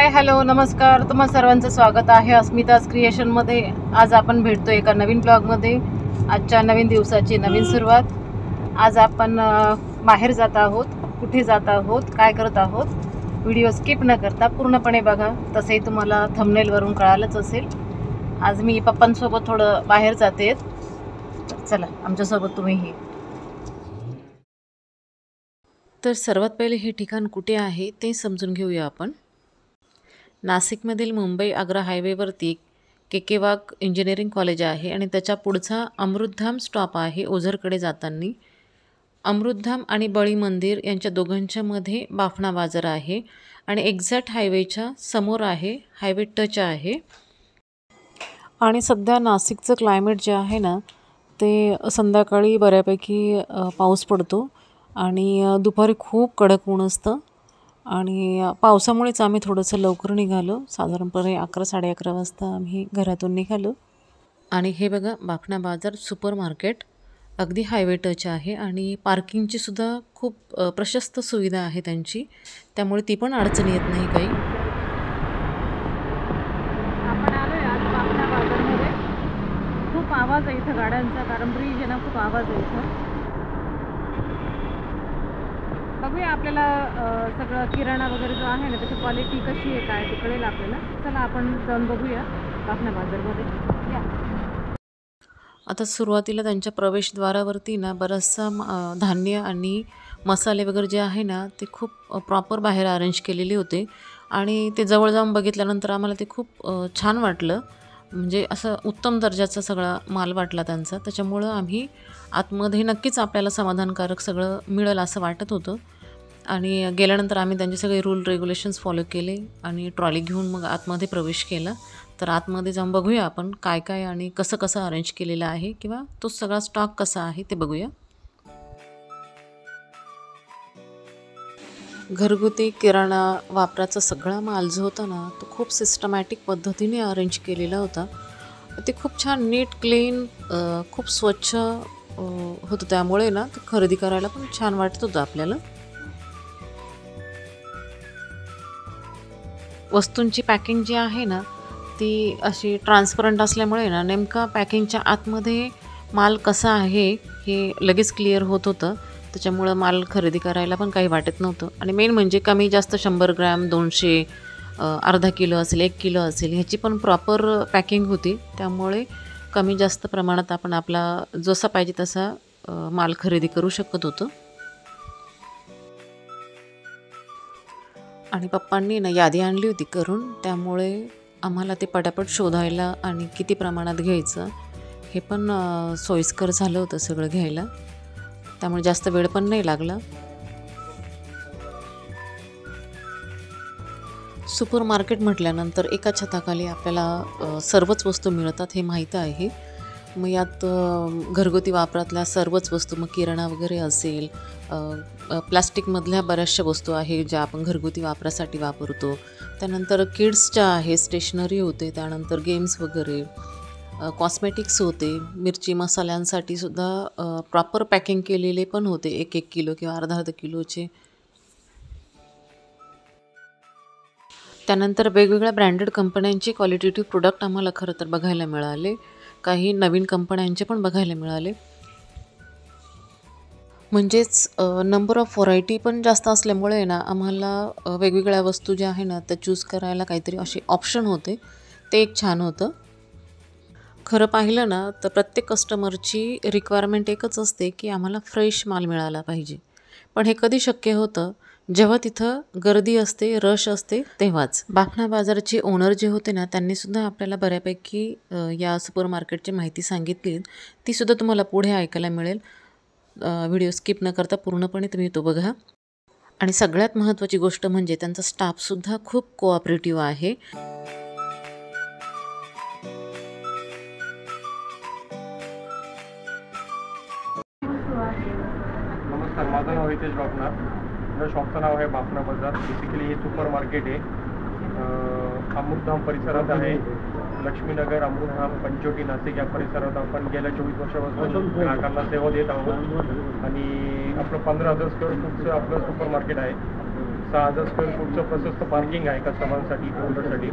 Hi hello नमस्कार, तुम्हा सर्वांचं स्वागत आहे अस्मिताज क्रिएशनमध्ये। आज आपण भेटतो एका नवीन ब्लॉगमध्ये। आजच्या नवीन दिवसाची नवीन सुरुवात। आज आपण बाहेर जात आहोत। कुठे जात आहोत, काय करत आहोत, व्हिडिओ स्किप न करता पूर्णपणे बघा। तसेही तुम्हाला थंबनेलवरून कळालंच असेल। आज मी पप्पांसोबत थोडं बाहेर जाते, चला आमच्यासोबत तुम्हीही। तर सर्वात पहिले हे ठिकाण कुठे आहे ते समजून घेऊया आपण। नाशिकमधील मुंबई आग्रा हायवेवरती केकेवाग इंजिनिअरिंग कॉलेज आहे आणि त्याच्या पुढचा अमृतधाम स्टॉप आहे ओझरकडे जाताना। अमृतधाम आणि बळी मंदिर यांच्या दोघांच्या मध्ये बाफना बाजार आहे आणि एक्झॅक्ट हायवेच्या समोर आहे, हायवे टच आहे। आणि सध्या नाशिकचं क्लायमेट जे आहे ना ते संध्याकाळी बऱ्यापैकी पाऊस पडतो आणि दुपारी खूप कडक ऊन असतं आणि पावसामुळेच आम्ही थोडंसं लवकर निघालो। साधारणपणे 11-11:30 वाजता आम्ही घरातून निघालो। आणि हे बघा बाफना बाजार सुपर मार्केट अगदी हायवे टच आहे आणि पार्किंगची सुद्धा खूप प्रशस्त सुविधा आहे त्यांची, त्यामुळे ती पण अडचण येत नाही काही। आपण आलोय आज बाफना बाजारमध्ये। खूप आवाज आहे इथं गाड्यांचा, कारण ब्रिज आहे ना, खूप आवाज आहे इथं। बघूया आपल्याला सगळं किराणा वगैरे जो आहे ना त्याची क्वालिटी कशी आहे काय ते कळेल आपल्याला। चला आपण जाऊन बघूया बाफना बाजारमध्ये या। आता सुरुवातीला त्यांच्या प्रवेशद्वारावरती ना बरंचसा धान्य आणि मसाले वगैरे जे आहे ना ते खूप प्रॉपर बाहेर अरेंज केलेले होते आणि ते जवळ जाऊन बघितल्यानंतर आम्हाला ते खूप छान वाटलं। म्हणजे असं उत्तम दर्जाचा सगळा माल वाटला त्यांचा, त्याच्यामुळं आम्ही आतमध्ये नक्कीच आपल्याला समाधानकारक सगळं मिळेल असं वाटत होतं। आणि गेल्यानंतर आम्ही त्यांचे सगळे रूल रेग्युलेशन्स फॉलो केले आणि ट्रॉली घेऊन मग आतमध्ये प्रवेश केला। तर आतमध्ये जाऊन बघूया आपण काय काय आणि कसं कसं अरेंज केलेलं आहे किंवा तो सगळा स्टॉक कसा आहे ते बघूया। घरगुती किराणा वापराचा सगळा माल जो होता ना तो खूप सिस्टमॅटिक पद्धतीने अरेंज केलेला होता। ते खूप छान नीट क्लीन खूप स्वच्छ होतं, त्यामुळे ना ते खरेदी करायला पण छान वाटत होतं आपल्याला। वस्तूंची पॅकिंग जी आहे ना ती अशी ट्रान्सपरंट असल्यामुळे ना नेमका पॅकिंगच्या आतमध्ये माल कसा आहे हे लगेच क्लिअर होत होतं, त्याच्यामुळं माल खरेदी करायला पण काही वाटत नव्हतं। आणि मेन म्हणजे कमी जास्त 100 ग्रॅम 200 अर्धा किलो असेल 1 किलो असेल ह्याची पण प्रॉपर पॅकिंग होती, त्यामुळे कमी जास्त प्रमाणात आपण आपला जसा पाहिजे तसा माल खरेदी करू शकत होतो। आणि पप्पांनी ना यादी आणली होती करून, त्यामुळे आम्हाला ते पटापट शोधायला आणि किती प्रमाणात घ्यायचं हे पण सोयीस्कर झालं होतं सगळं घ्यायला, त्यामुळे जास्त वेळ पण नाही लागला। सुपर मार्केट म्हटल्यानंतर एका छताखाली आपल्याला सर्वच वस्तू मिळतात हे माहीत आहे। मग यात घरगुती वापरातल्या सर्वच वस्तू, मग किराणा वगैरे असेल, प्लास्टिकमधल्या बऱ्याचशा वस्तू आहे ज्या आपण घरगुती वापरासाठी वापरतो, त्यानंतर किड्सच्या आहे, स्टेशनरी होते, त्यानंतर गेम्स वगैरे, कॉस्मेटिक्स होते, मिरची मसाल्यांसाठी सुद्धा प्रॉपर पॅकिंग केलेले पण होते 1-1 किलो किंवा अर्धा-अर्धा किलोचे। त्यानंतर वेगवेगळ्या ब्रँडेड कंपन्यांचे क्वालिटेटिव्ह प्रोडक्ट आम्हाला खरं तर बघायला मिळाले, काही नवीन कंपन्यांचे पण बघायला मिळाले। म्हणजेच नंबर ऑफ व्हरायटी पण जास्त असल्यामुळे ना आम्हाला वेगवेगळ्या वस्तू ज्या आहे ना त्या चूज करायला काहीतरी असे ऑप्शन होते, ते एक छान होतं। खरं पाहिलं ना तर प्रत्येक कस्टमरची रिक्वायरमेंट एकच असते की आम्हाला फ्रेश माल मिळाला पाहिजे, पण हे कधी शक्य होतं जेव्हा तिथं गर्दी असते, रश असते तेव्हाच। बाफना बाजाराचे ओनर जे होते ना त्यांनीसुद्धा आपल्याला बऱ्यापैकी या सुपर मार्केटची माहिती सांगितली, तीसुद्धा तुम्हाला पुढे ऐकायला मिळेल। व्हिडिओ स्किप न करता पूर्णपणे तुम्ही तो बघा। आणि सगळ्यात महत्त्वाची गोष्ट म्हणजे त्यांचा स्टाफसुद्धा खूप कोऑपरेटिव्ह आहे। नमस्कार, माझं नाव हितेश बापना। माझ्या शॉपचं नाव आहे बाफना बाजार। बेसिकली हे सुपर मार्केट आहे, अमृतधाम परिसरात आहे। लक्ष्मीनगर, अमृतधाम, पंचवटी, नाशिक या परिसरात आपण गेल्या 24 वर्षापासून ग्राहकांना सेवा देत आहोत। आणि आपलं 15,000 स्क्वेअर फूटचं आपलं सुपर मार्केट आहे। 6,000 स्क्वेअर फूटचं प्रशस्त पार्किंग आहे कस्टमरसाठी, ओनरसाठी.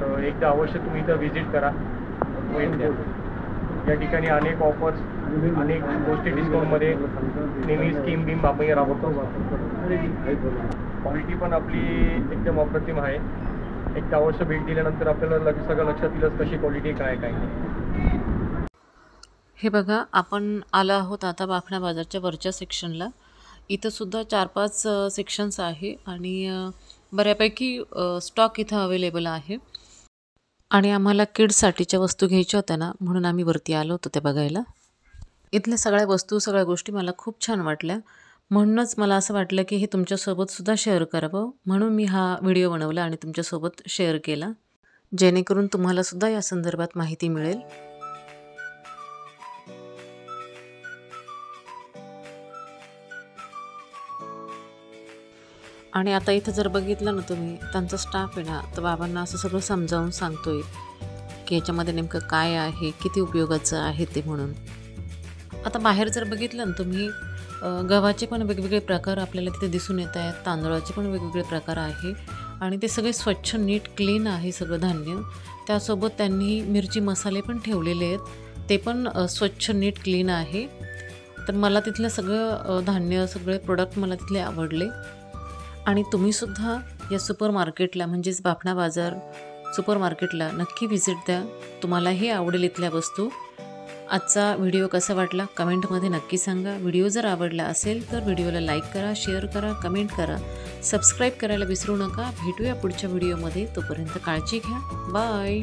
तर एकदा अवश्य तुम्ही इथं व्हिजिट करा, भेट द्या. या ठिकाणी अनेक ऑफर्स, अनेक गोष्टी डिस्काउंटमध्ये नेहमी स्कीम बीम आम्ही राबवतो. क्वालिटी पण आपली एकदम अप्रतिम आहे. एकदा अवश्य भेट दिल्यानंतर आपल्याला सगळं लक्षात येईलच कशी क्वालिटी काय काय नाही. हे बघा, आपण आलो आहोत आता बाफना बाजारच्या वरच्या सेक्शनला. इथं सुद्धा 4-5 सेक्शन्स आहे आणि बऱ्यापैकी स्टॉक इथं अवेलेबल आहे. आणि आम्हाला किड्ससाठीच्या वस्तू घ्यायच्या होत्या ना, म्हणून आम्ही वरती आलो होतो ते बघायला. इथल्या सगळ्या वस्तू, सगळ्या गोष्टी मला खूप छान वाटल्या. म्हणूनच मला असं वाटलं की हे तुमच्यासोबतसुद्धा शेअर करावं, म्हणून मी हा व्हिडिओ बनवला आणि तुमच्यासोबत शेअर केला, जेणेकरून तुम्हालासुद्धा या संदर्भात माहिती मिळेल. आणि आता इथं जर बघितलं ना तुम्ही, त्यांचा स्टाफ आहे ना, तर बाबांना असं सगळं समजावून सांगतोय की ह्याच्यामध्ये नेमकं काय आहे, किती उपयोगाचं आहे ते म्हणून. आता बाहेर जर बघितलं ना तुम्ही, गव्हाचे पण वेगवेगळे प्रकार आपल्याला तिथे दिसून येत आहेत, तांदळाचे पण वेगवेगळे प्रकार आहे आणि ते सगळे स्वच्छ, नीट, क्लीन आहे सगळं धान्य. त्यासोबत त्यांनी मिरची मसाले पण ठेवलेले आहेत, ते पण स्वच्छ, नीट, क्लीन आहे. तर मला तिथलं सगळं धान्य, सगळे प्रोडक्ट मला तिथले आवडले. आणि तुम्हीसुद्धा या सुपर मार्केटला, म्हणजेच बाफना बाजार सुपर मार्केटला नक्की व्हिजिट द्या. तुम्हालाही आवडेल इथल्या वस्तू. आजचा व्हिडिओ कसा वाटला कमेंटमध्ये नक्की सांगा. व्हिडिओ जर आवडला असेल तर व्हिडिओला लाईक करा, शेअर करा, कमेंट करा, सबस्क्राईब करायला विसरू नका. भेटूया पुढच्या व्हिडिओमध्ये. तोपर्यंत काळजी घ्या. बाय.